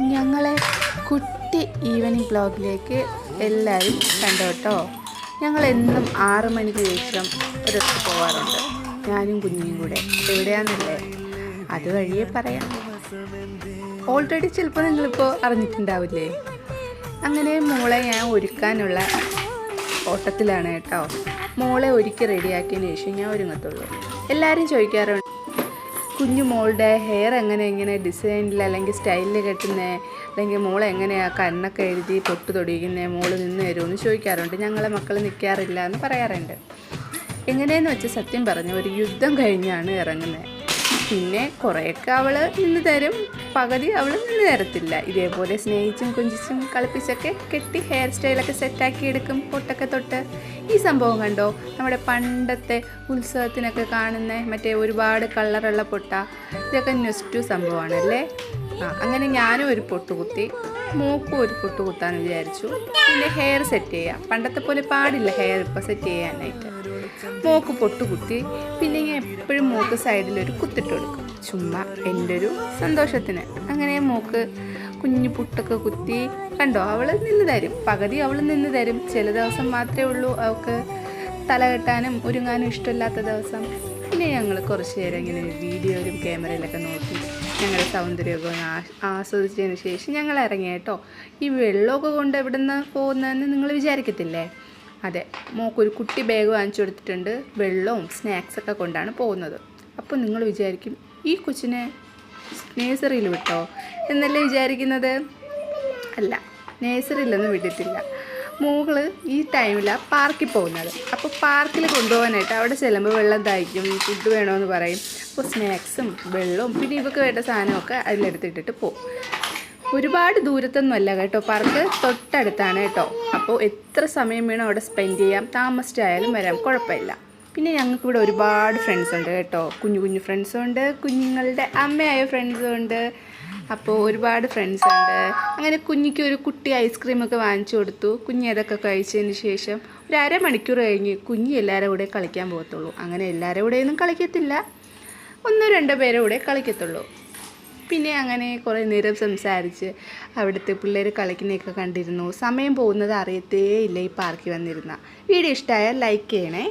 ഞങ്ങളെ കുട്ടി ഈവനിങ് വ്ലോഗിലേക്ക് എല്ലാവരും കണ്ടോട്ടോ. ഞങ്ങളെന്നും 6 മണിക്ക് ശേഷം ഒരിടത്ത് പോകാറുണ്ട്, ഞാനും കുഞ്ഞിയും കൂടെ. എവിടെയാണെന്നല്ലേ അതുവഴിയേ പറയാം. ഓൾറെഡി ചിലപ്പോൾ നിങ്ങളിപ്പോൾ അറിഞ്ഞിട്ടുണ്ടാവില്ലേ. അങ്ങനെ മോളെ ഞാൻ ഒരുക്കാനുള്ള ഓട്ടത്തിലാണ് കേട്ടോ. മോളെ ഒരുക്കി റെഡിയാക്കിയതിന് ശേഷം ഞാൻ ഒരുങ്ങത്തുള്ളൂ. എല്ലാവരും ചോദിക്കാറുണ്ട്, കുഞ്ഞു മോളുടെ ഹെയർ എങ്ങനെ ഡിസൈനിൽ അല്ലെങ്കിൽ സ്റ്റൈലിൽ കെട്ടുന്നത്, അല്ലെങ്കിൽ മോളെ എങ്ങനെയാണ് കണ്ണൊക്കെ എഴുതി പൊട്ട് തൊടിയിക്കുന്നത്, മോള് നിന്ന് തരുമെന്ന് ചോദിക്കാറുണ്ട്. ഞങ്ങളെ മക്കൾ നിൽക്കാറില്ല എന്ന് പറയാറുണ്ട്. എങ്ങനെയെന്ന് വെച്ചാൽ സത്യം പറഞ്ഞ ഒരു യുദ്ധം കഴിഞ്ഞാണ് ഇറങ്ങുന്നത്. പിന്നെ കുറേയൊക്കെ അവൾ നിന്ന് തരും, പകുതി അവൾ നിന്ന് തരത്തില്ല. ഇതേപോലെ സ്നേഹിച്ചും കൊഞ്ചിച്ചും കളിപ്പിച്ചൊക്കെ കെട്ടി ഹെയർ സ്റ്റൈലൊക്കെ സെറ്റാക്കി എടുക്കും, പൊട്ടൊക്കെ തൊട്ട്. ഈ സംഭവം കണ്ടോ, നമ്മുടെ പണ്ടത്തെ ഉത്സവത്തിനൊക്കെ കാണുന്ന മറ്റേ ഒരുപാട് കളറുള്ള പൊട്ട, ഇതൊക്കെ നെക്സ്റ്റ് സംഭവമാണല്ലേ. അങ്ങനെ ഞാനും ഒരു പൊട്ട് കുത്തി, മോക്കും ഒരു പൊട്ട് കുത്താന്ന് വിചാരിച്ചു. പിന്നെ ഹെയർ സെറ്റ് ചെയ്യാം, പണ്ടത്തെ പോലെ പാടില്ല ഹെയർ ഇപ്പോൾ സെറ്റ് ചെയ്യാനായിട്ട്. മോക്ക് പൊട്ട് കുത്തി. പിന്നെ ഞാൻ എപ്പോഴും മോക്ക് സൈഡിലൊരു കുത്തിട്ട് കൊടുക്കും, ചുമ്മാ എൻ്റെ ഒരു സന്തോഷത്തിന്. അങ്ങനെ മോക്ക് കുഞ്ഞു പുട്ടൊക്കെ കുത്തി. കണ്ടോ, അവൾ നിന്ന് തരും, പകുതി അവൾ നിന്ന് തരും. ചില ദിവസം മാത്രമേ ഉള്ളൂ അവൾക്ക് തല കെട്ടാനും ഒരുങ്ങാനും ഇഷ്ടമില്ലാത്ത ദിവസം. പിന്നെ ഞങ്ങൾ കുറച്ച് നേരം ഇങ്ങനെ വീഡിയോയിലും ക്യാമറയിലൊക്കെ നോക്കി ഞങ്ങളുടെ സൗന്ദര്യമൊക്കെ ആസ്വദിച്ചതിന് ശേഷം ഞങ്ങൾ ഇറങ്ങി കേട്ടോ. ഈ വെള്ളമൊക്കെ കൊണ്ട് എവിടെ നിന്ന് പോകുന്നതെന്ന് നിങ്ങൾ വിചാരിക്കത്തില്ലേ? അതെ, മോക്കൊരു കുട്ടി ബാഗ് വാങ്ങിച്ചു കൊടുത്തിട്ടുണ്ട്, വെള്ളവും സ്നാക്സൊക്കെ കൊണ്ടാണ് പോകുന്നത്. അപ്പോൾ നിങ്ങൾ വിചാരിക്കും, ഈ കൊച്ചിനെ നേഴ്സറിയിൽ വിട്ടോ എന്നല്ലേ വിചാരിക്കുന്നത്. അല്ല, നേഴ്സറിയിലൊന്നും വിട്ടിട്ടില്ല. മോള് ഈ ടൈമിലാണ് പാർക്കിൽ പോകുന്നത്. അപ്പോൾ പാർക്കിൽ കൊണ്ടുപോകാനായിട്ട് അവിടെ ചെല്ലുമ്പോൾ വെള്ളം ദാഹിക്കും, ഫുഡ് വേണമെന്ന് പറയും. അപ്പോൾ സ്നാക്സും വെള്ളവും പിന്നെ ഇവർക്ക് വേണ്ട സാധനമൊക്കെ അതിലെടുത്തിട്ടിട്ട് പോകും. ഒരുപാട് ദൂരത്തൊന്നുമല്ല കേട്ടോ, പാർക്ക് തൊട്ടടുത്താണ് കേട്ടോ. അപ്പോൾ എത്ര സമയം വേണം അവിടെ സ്പെൻഡ് ചെയ്യാം, താമസിച്ചായാലും വരാം, കുഴപ്പമില്ല. പിന്നെ ഞങ്ങൾക്കിവിടെ ഒരുപാട് ഫ്രണ്ട്സ് ഉണ്ട് കേട്ടോ, കുഞ്ഞു ഫ്രണ്ട്സും ഉണ്ട്, കുഞ്ഞുങ്ങളുടെ അമ്മയായ ഫ്രണ്ട്സും ഉണ്ട്. അപ്പോൾ ഒരുപാട് ഫ്രണ്ട്സ് ഉണ്ട്. അങ്ങനെ കുഞ്ഞിക്ക് ഒരു കുട്ടി ഐസ്ക്രീമൊക്കെ വാങ്ങിച്ചു കൊടുത്തു. കുഞ്ഞ് അതൊക്കെ കഴിച്ചതിന് ശേഷം ഒരു അരമണിക്കൂർ കഴിഞ്ഞ് കുഞ്ഞ് എല്ലാവരും കൂടെ കളിക്കാൻ പോകത്തുള്ളൂ. അങ്ങനെ എല്ലാവരും കൂടെയൊന്നും കളിക്കത്തില്ല, 1-2 പേരെ കൂടെ കളിക്കത്തുള്ളൂ. പിന്നെ അങ്ങനെ കുറേ നേരം സംസാരിച്ച് അവിടുത്തെ പിള്ളേർ കളിക്കുന്നതൊക്കെ കണ്ടിരുന്നു. സമയം പോകുന്നത് അറിയത്തേ ഇല്ല ഈ പാർക്കിൽ വന്നിരുന്ന. വീഡിയോ ഇഷ്ടമായാൽ ലൈക്ക് ചെയ്യണേ.